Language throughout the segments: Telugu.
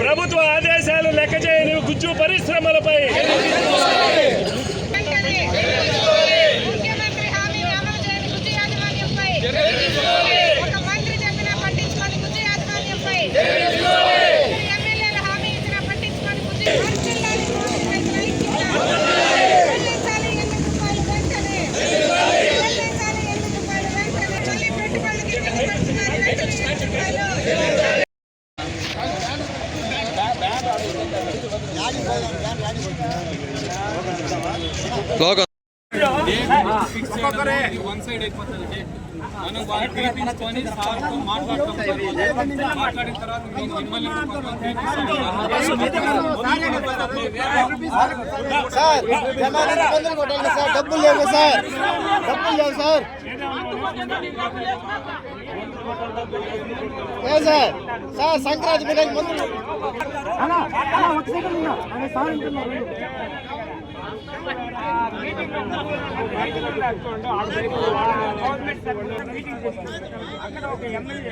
ప్రభుత్వ ఆదేశాలు లెక్క చేయని గుజ్జు పరిశ్రమలపై వన్ సైడ్ అయిపోతుంది. మనం వాళ్ళు పిలిపించుకొని సార్తో మాట్లాడిన తర్వాత మిమ్మల్ని డబ్బులు లేవు సార్, డబ్బులు లేవు సార్. సార్ సార్ సంక్రాంతి పిల్లలకి ముందు అక్కడ ఒక ఎమ్మెల్యే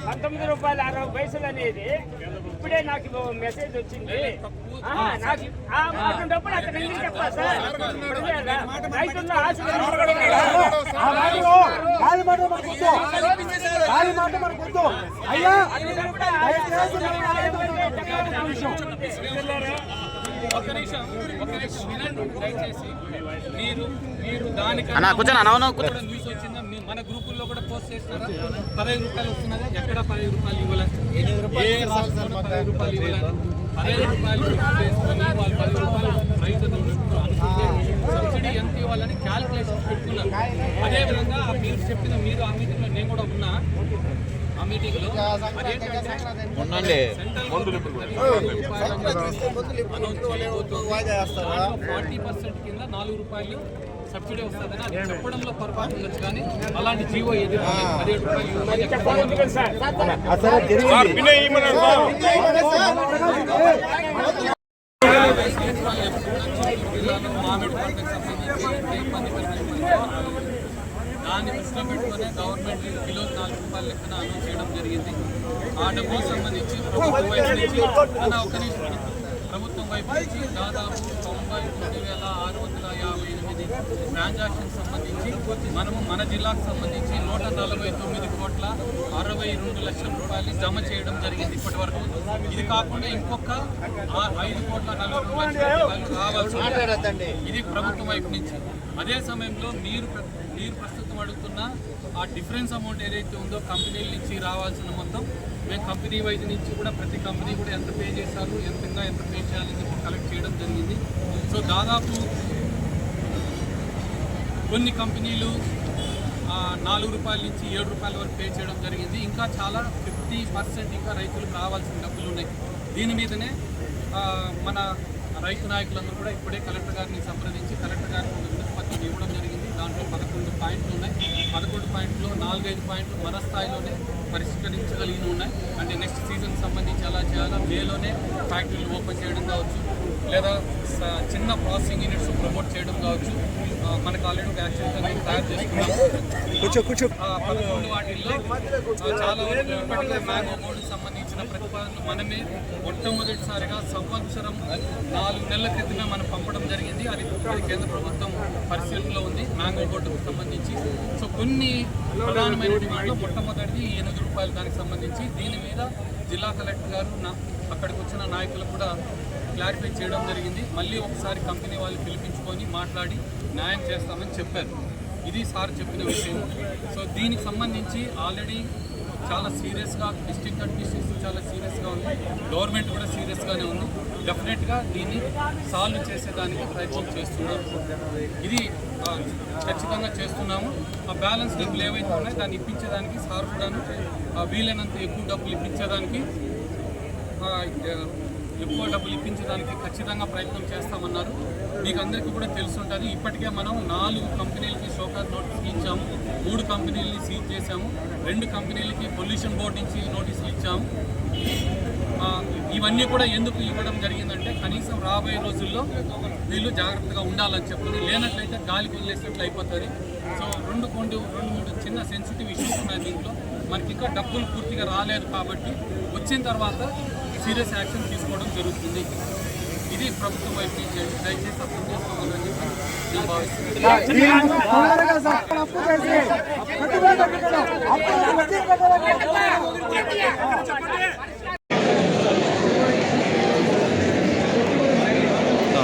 19 రూపాయలు 60 పైసలు అనేది ఇప్పుడే నాకు మెసేజ్ వచ్చింది. నాకు డబ్బులు అక్కడ ఎందుకు చెప్పాలి సార్? రైతుల్లో ఆశ ఒక నిమిషం వినండి దయచేసి. మీరు దానికి న్యూస్ వచ్చిందా? మన గ్రూపుల్లో కూడా పోస్ట్ చేస్తారా? 15 రూపాయలు వస్తున్నదా? ఎక్కడ 15 రూపాయలు ఇవ్వాలని? 15 రూపాయలు ఇవ్వాలని 15 రూపాయలు వేసుకొని వాళ్ళు 10 రూపాయలు రైతులు సబ్సిడీ ఎంత ఇవ్వాలని క్యాల్కులేషన్ పెట్టుకున్నారు. అదేవిధంగా మీరు చెప్పిన ఆ మీటింగ్లో నేను కూడా ఉన్నా. ఆ మీటింగ్ లో 40% కింద 4 రూపాయలు సబ్సిడీ వస్తుందని అది చెప్పడంలో పొరపాటు ఉండొచ్చు, కానీ అలాంటి జీవో ఏది 17 రూపాయలు మామిడి పంటకు సంబంధించి ఇబ్బంది దాన్ని దృష్టిలో పెట్టుకునే గవర్నమెంట్ కిలో 4 రూపాయల లెక్కన అనౌన్స్ చేయడం జరిగింది. ఆ డబ్బుకు సంబంధించి ప్రభుత్వం వైపు నుంచి దాదాపు 99,658 ట్రాన్సాక్షన్ సంబంధించి మనము మన జిల్లాకు సంబంధించి 149,62,00,000 రూపాయలు జమ చేయడం జరిగింది ఇప్పటి వరకు. ఇది కాకుండా ఇంకొక 5,40,00,000 రూపాయలు రావాల్సి ఇది ప్రభుత్వం వైపు నుంచి. అదే సమయంలో మీరు ప్రస్తుతం అడుగుతున్న ఆ డిఫరెన్స్ అమౌంట్ ఏదైతే ఉందో కంపెనీల నుంచి రావాల్సిన మొత్తం మేము కంపెనీ వైపు నుంచి కూడా ప్రతి కంపెనీ కూడా ఎంత పే చేశారు, ఎంత పే చేయాలని కలెక్ట్ చేయడం జరిగింది. సో దాదాపు కొన్ని కంపెనీలు 4 రూపాయల నుంచి 7 రూపాయల వరకు పే చేయడం జరిగింది. ఇంకా చాలా 50% ఇంకా రైతులకు రావాల్సిన డబ్బులు ఉన్నాయి. దీని మీదనే మన రైతు నాయకులందరూ కూడా ఇప్పుడే కలెక్టర్ గారిని సంప్రదించి కలెక్టర్ గారికి వినతి పత్రం ఇవ్వడం జరిగింది. దాంట్లో 11 పాయింట్లు ఉన్నాయి. 11 పాయింట్లు 4-5 పాయింట్లు మన స్థాయిలోనే పరిష్కరించగలిగి ఉన్నాయి. అంటే నెక్స్ట్ సీజన్ సంబంధించి ఎలా చేయాలో మేలోనే ఫ్యాక్టరీలు ఓపెన్ చేయడం కావచ్చు, లేదా చిన్న ప్రాసెసింగ్ యూనిట్స్ ప్రమోట్ చేయడం కావచ్చు. మనకు ఆల్రెడీ ఒక యాక్షన్ ప్లాన్ తయారు చేసుకున్నాం. 11 వాటిల్లో చాలా వరకు ఇప్పటికే మ్యాంగో బోర్డుకి సంబంధించిన ప్రతిపాదనలు మనమే మొట్టమొదటిసారిగా సంవత్సరం 4 నెలల క్రితమే మనం పంపడం జరిగింది. అది కేంద్ర ప్రభుత్వం పరిశీలనలో ఉంది మ్యాంగో బోర్డుకు సంబంధించి. సో కొన్ని ప్రధానమైన డిమాండ్లో మొట్టమొదటిది 8 రూపాయలు దానికి సంబంధించి. దీని మీద జిల్లా కలెక్టర్ గారు అక్కడికి వచ్చిన నాయకులు కూడా క్లారిఫై చేయడం జరిగింది. మళ్ళీ ఒకసారి కంపెనీ వాళ్ళు పిలిపించుకొని మాట్లాడి న్యాయం చేస్తామని చెప్పారు. ఇది సార్ చెప్పిన విషయం. సో దీనికి సంబంధించి ఆల్రెడీ చాలా సీరియస్గా డిస్ట్రిక్ట్ అడ్మినిస్ట్రేషన్ చాలా సీరియస్గా ఉంది, గవర్నమెంట్ కూడా సీరియస్గానే ఉంది. డెఫినెట్గా దీన్ని సాల్వ్ చేసేదానికి ప్రయత్నం చేస్తున్నాము. ఇది ఖచ్చితంగా చేస్తున్నాము. ఆ బ్యాలెన్స్ డబ్బులు ఏవైతే ఉన్నాయో దాన్ని ఇప్పించేదానికి సార్ కూడాను వీలైనంత ఎక్కువ డబ్బులు ఇప్పించేదానికి ఖచ్చితంగా ప్రయత్నం చేస్తామన్నారు. మీకు అందరికీ కూడా తెలుసుంటుంది. ఇప్పటికే మనం 4 కంపెనీలకి షోకాజ్ నోటీసులు ఇచ్చాము, 3 కంపెనీలని సీజ్ చేశాము, 2 కంపెనీలకి పొల్యూషన్ బోర్డు నుంచి నోటీసులు ఇచ్చాము. ఇవన్నీ కూడా ఎందుకు ఇవ్వడం జరిగిందంటే కనీసం రాబోయే రోజుల్లో వీళ్ళు జాగ్రత్తగా ఉండాలని చెప్పుకుని, లేనట్లయితే గాలికి వదిలేసినట్లు అయిపోతుంది. సో 2-3 చిన్న సెన్సిటివ్ ఇష్యూస్ ఉన్నాయి దీంట్లో. మనకి ఇంకా డబ్బులు పూర్తిగా రాలేదు కాబట్టి వచ్చిన తర్వాత సీరియస్ యాక్షన్ తీసుకోవడం జరుగుతుంది. ఇది ప్రభుత్వం వైపు నుంచి దయచేసి అర్థం చేసుకోవాలని నేను భావిస్తున్నాను.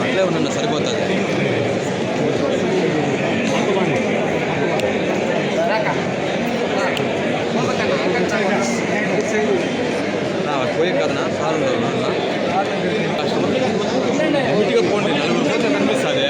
అట్లే ఉన్నా సరిపోతుంది. పోయే కదనా సార్ నీట్గా పోండి, 4 పోతే కనిపిస్తుంది.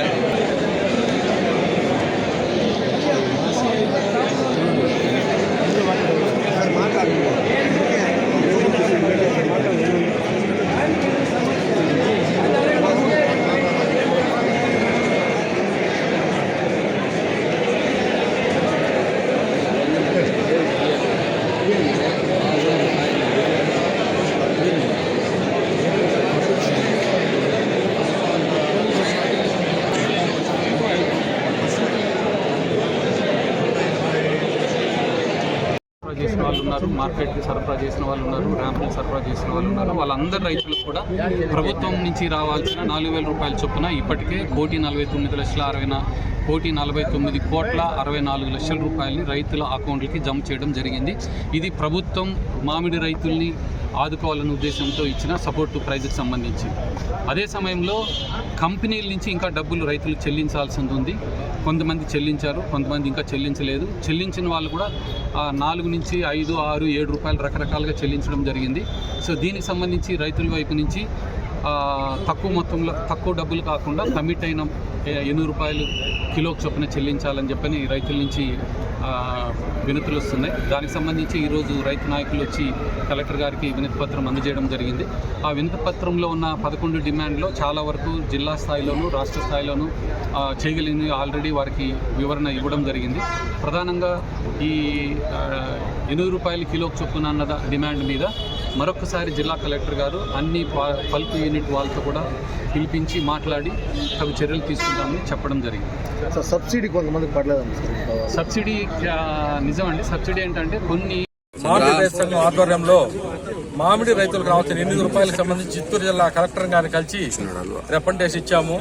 చేసిన వాళ్ళు ఉన్నారు, మార్కెట్కి సరఫరా చేసిన వాళ్ళు ఉన్నారు, ర్యాంపులు సరఫరా చేసిన వాళ్ళు ఉన్నారు. వాళ్ళందరి రైతులకు కూడా ప్రభుత్వం నుంచి రావాల్సిన 4,000 రూపాయల చొప్పున ఇప్పటికే 1,49,49,64,64 రూపాయలని రైతుల అకౌంట్లకి జమ చేయడం జరిగింది. ఇది ప్రభుత్వం మామిడి రైతుల్ని ఆదుకోవాలనే ఉద్దేశంతో ఇచ్చిన సపోర్ట్ ప్రైజ్కి సంబంధించి. అదే సమయంలో కంపెనీల నుంచి ఇంకా డబ్బులు రైతులు చెల్లించాల్సి ఉంది. కొంతమంది చెల్లించారు, కొంతమంది ఇంకా చెల్లించలేదు. చెల్లించిన వాళ్ళు కూడా 4 నుంచి 5, 6, 7 రూపాయలు రకరకాలుగా చెల్లించడం జరిగింది. సో దీనికి సంబంధించి రైతుల వైపు నుంచి తక్కువ మొత్తంలో తక్కువ డబ్బులు కాకుండా కమిట్ అయిన 8 రూపాయలు కిలోకి చొప్పున చెల్లించాలని చెప్పని రైతుల నుంచి వినతులు వస్తున్నాయి. దానికి సంబంధించి ఈరోజు రైతు నాయకులు వచ్చి కలెక్టర్ గారికి వినతి పత్రం అందజేయడం జరిగింది. ఆ వినతి పత్రంలో ఉన్న 11 డిమాండ్లో చాలా వరకు జిల్లా స్థాయిలోనూ రాష్ట్ర స్థాయిలోనూ చేయగలిగింది ఆల్రెడీ వారికి వివరణ ఇవ్వడం జరిగింది. ప్రధానంగా ఈ 8 రూపాయలు కిలోకి చొప్పున అన్న డిమాండ్ మీద మరొకసారి జిల్లా కలెక్టర్ గారు అన్ని పల్ప్ యూనిట్ వాళ్ళతో కూడా పిలిపించి మాట్లాడి తగు చర్యలు తీసుకుంటామని చెప్పడం జరిగింది. సబ్సిడీ కొంతమందికి పడలేదండి. సబ్సిడీ నిజమండి. సబ్సిడీ ఏంటంటే కొన్ని మామిడి రైతు సంఘం ఆధ్వర్యంలో మామిడి రైతులకు రావాల్సిన 8 రూపాయలకు సంబంధించి చిత్తూరు జిల్లా కలెక్టర్ గారిని కలిసి రిప్రజెంటేషన్ ఇచ్చాము.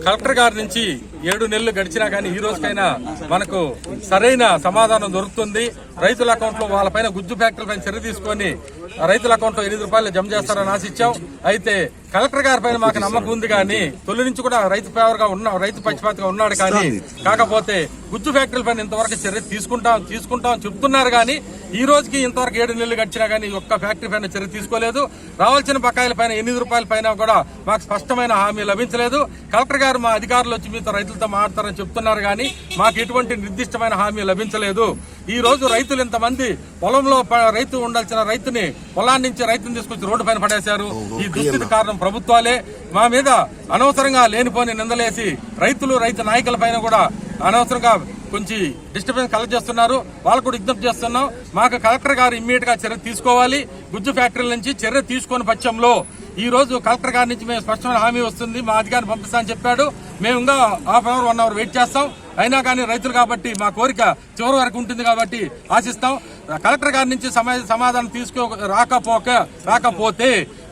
కలెక్టర్ గారి నుంచి 7 నెలలు గడిచినా కానీ ఈ రోజుకైనా మనకు సరైన సమాధానం దొరుకుతుంది. రైతుల అకౌంట్లో వాళ్ళపైన గుజ్జు ఫ్యాక్టరీల పైన చర్య తీసుకొని రైతుల అకౌంట్లో 8 రూపాయలు జమ చేస్తారని ఆశించాం. అయితే కలెక్టర్ గారి పైన మాకు నమ్మకం ఉంది కానీ తొలి నుంచి కూడా రైతు ఫేవర్ గా రైతు పక్షపాతిగా ఉన్నాడు. కానీ కాకపోతే గుజ్జు ఫ్యాక్టరీల పైన ఇంతవరకు చర్య తీసుకుంటాం చెప్తున్నారు. కానీ ఈ రోజుకి ఇంతవరకు 7 నెలలు గడిచినా కానీ ఒక్క ఫ్యాక్టరీ పైన చర్య తీసుకోలేదు. రావాల్సిన బకాయిల పైన 8 రూపాయల పైన కూడా మాకు స్పష్టమైన హామీ లభించలేదు. కలెక్టర్ గారు మా అధికారులు వచ్చి మీతో రైతులతో మాట్లాడతారని చెప్తున్నారు కానీ మాకు ఎటువంటి నిర్దిష్టమైన హామీ లభించలేదు. ఈ రోజు రైతులు ఇంతమంది పొలంలో రైతు ఉండాల్సిన రైతుని పొలాన్ని నుంచి రైతుని తీసుకొచ్చి రోడ్డు పైన పడేశారు. ఈ దుస్థితి కారణం ప్రభుత్వాలే. మా మీద అనవసరంగా లేనిపోని నిందలేసి రైతు నాయకుల పైన కూడా అనవసరంగా కొంచెం డిస్టర్బెన్స్ కలెక్ట్ చేస్తున్నారు. వాళ్ళు కూడా విజ్ఞప్తి చేస్తున్నాం, మాకు కలెక్టర్ గారు ఇమ్మీడియట్ గా చర్య తీసుకోవాలి. గుజ్జు ఫ్యాక్టరీల నుంచి చర్య తీసుకుని పక్షంలో ఈ రోజు కలెక్టర్ గారి నుంచి మేము స్పష్టమైన హామీ వస్తుంది, మా అధికారిని పంపిస్తామని చెప్పాడు. మేము ఇంకా హాఫ్ అవర్ 1 అవర్ వెయిట్ చేస్తాం. అయినా కానీ రైతులు కాబట్టి మా కోరిక చివరి వరకు ఉంటుంది కాబట్టి ఆశిస్తాం. కలెక్టర్ గారి నుంచి సమాధానం రాకపోతే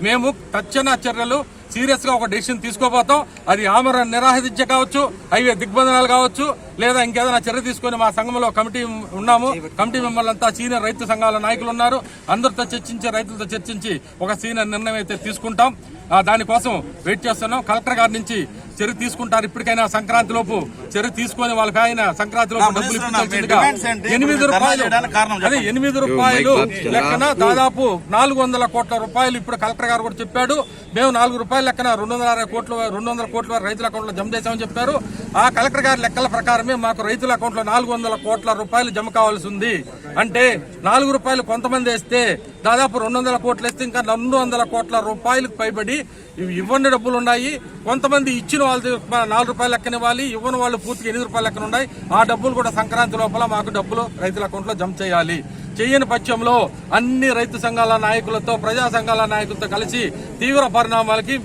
మేము తక్షణ చర్యలు సీరియస్ గా ఒక డెసిషన్ తీసుకోబోతాం. అది ఆమరణ నిరాహారదీక్ష కావచ్చు, హైవే దిగ్బంధనాలు కావచ్చు, లేదా ఇంకేదైనా చర్య తీసుకుని మా సంఘంలో కమిటీ ఉన్నాము. కమిటీ మెంబర్లంతా సీనియర్ రైతు సంఘాల నాయకులు ఉన్నారు. అందరితో చర్చించి రైతులతో చర్చించి ఒక సీనియర్ నిర్ణయం అయితే తీసుకుంటాం. దానికోసం వెయిట్ చేస్తున్నాం. కలెక్టర్ గారి నుంచి చర్య తీసుకుంటారు. ఇప్పటికైనా సంక్రాంతి లోపు చర్య తీసుకొని వాళ్ళకి ఆయన సంక్రాంతి లోపు డబ్బులు ఇప్పించాల్సిందిగా 8 రూపాయలు లెక్కన దాదాపు 400 కోట్ల రూపాయలు ఇప్పుడు కలెక్టర్ గారు కూడా చెప్పాడు. మేము 4 రూపాయల లెక్కన 200 కోట్ల రైతుల అకౌంట్ లో జమ చేశామని చెప్పారు. ఆ కలెక్టర్ గారి లెక్కల ప్రకారమే మాకు రైతుల అకౌంట్ లో 400 కోట్ల రూపాయలు జమ కావాల్సి ఉంది. అంటే 4 రూపాయలు కొంతమంది వేస్తే దాదాపు 200 కోట్లు వేస్తే ఇంకా 200 కోట్ల రూపాయలకు పైబడి ఇవ్వని డబ్బులు ఉన్నాయి. కొంతమంది ఇచ్చిన వాళ్ళు 4 రూపాయల లెక్కన ఇవ్వాలి, ఇవ్వని వాళ్ళు పూర్తిగా 8 రూపాయల లెక్కన ఉన్నాయి. ఆ డబ్బులు కూడా సంక్రాంతి లోపల మాకు డబ్బులు రైతుల అకౌంట్ లో జమ చేయాలి. చేయని పక్షంలో అన్ని రైతు సంఘాల నాయకులతో, ప్రజా సంఘాల నాయకులతో కలిసి తీవ్ర పరిణామాలకి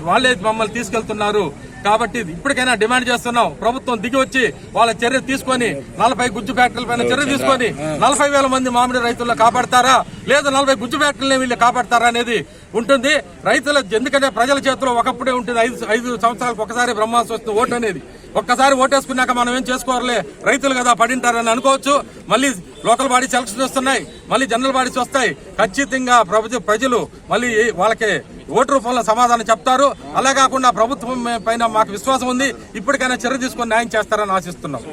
వాళ్ళే మమ్మల్ని తీసుకెళ్తున్నారు. కాబట్టి ఇప్పటికైనా డిమాండ్ చేస్తున్నాం, ప్రభుత్వం దిగి వచ్చి వాళ్ళ చర్య తీసుకొని 40 గుజ్జు ఫ్యాక్టరీల పైన చర్య తీసుకొని 40,000 మంది మామిడి రైతులను కాపాడతారా, లేదా 40 గుజ్జు ఫ్యాక్టరీలని వీళ్ళు కాపాడతారా అనేది ఉంటుంది. రైతుల ఎందుకంటే ప్రజల చేతిలో ఒకప్పుడే ఉంటుంది. 5 సంవత్సరాలకు ఒకసారి బ్రహ్మాస్త్రం వస్తుంది ఓటు అనేది. ఒక్కసారి ఓటేసుకున్నాక మనం ఏం చేసుకోవాలి, రైతులు కదా పడింటారని అనుకోవచ్చు. మళ్ళీ లోకల్ బాడీస్ ఎలక్షన్స్ వస్తున్నాయి, మళ్ళీ జనరల్ బాడీస్ వస్తాయి. ఖచ్చితంగా ప్రజలు మళ్ళీ వాళ్ళకి ఓటు రూపంలో సమాధానం చెప్తారు. అలా కాకుండా ప్రభుత్వం పైన మాకు విశ్వాసం ఉంది. ఇప్పటికైనా చర్య తీసుకొని న్యాయం చేస్తారని ఆశిస్తున్నాం.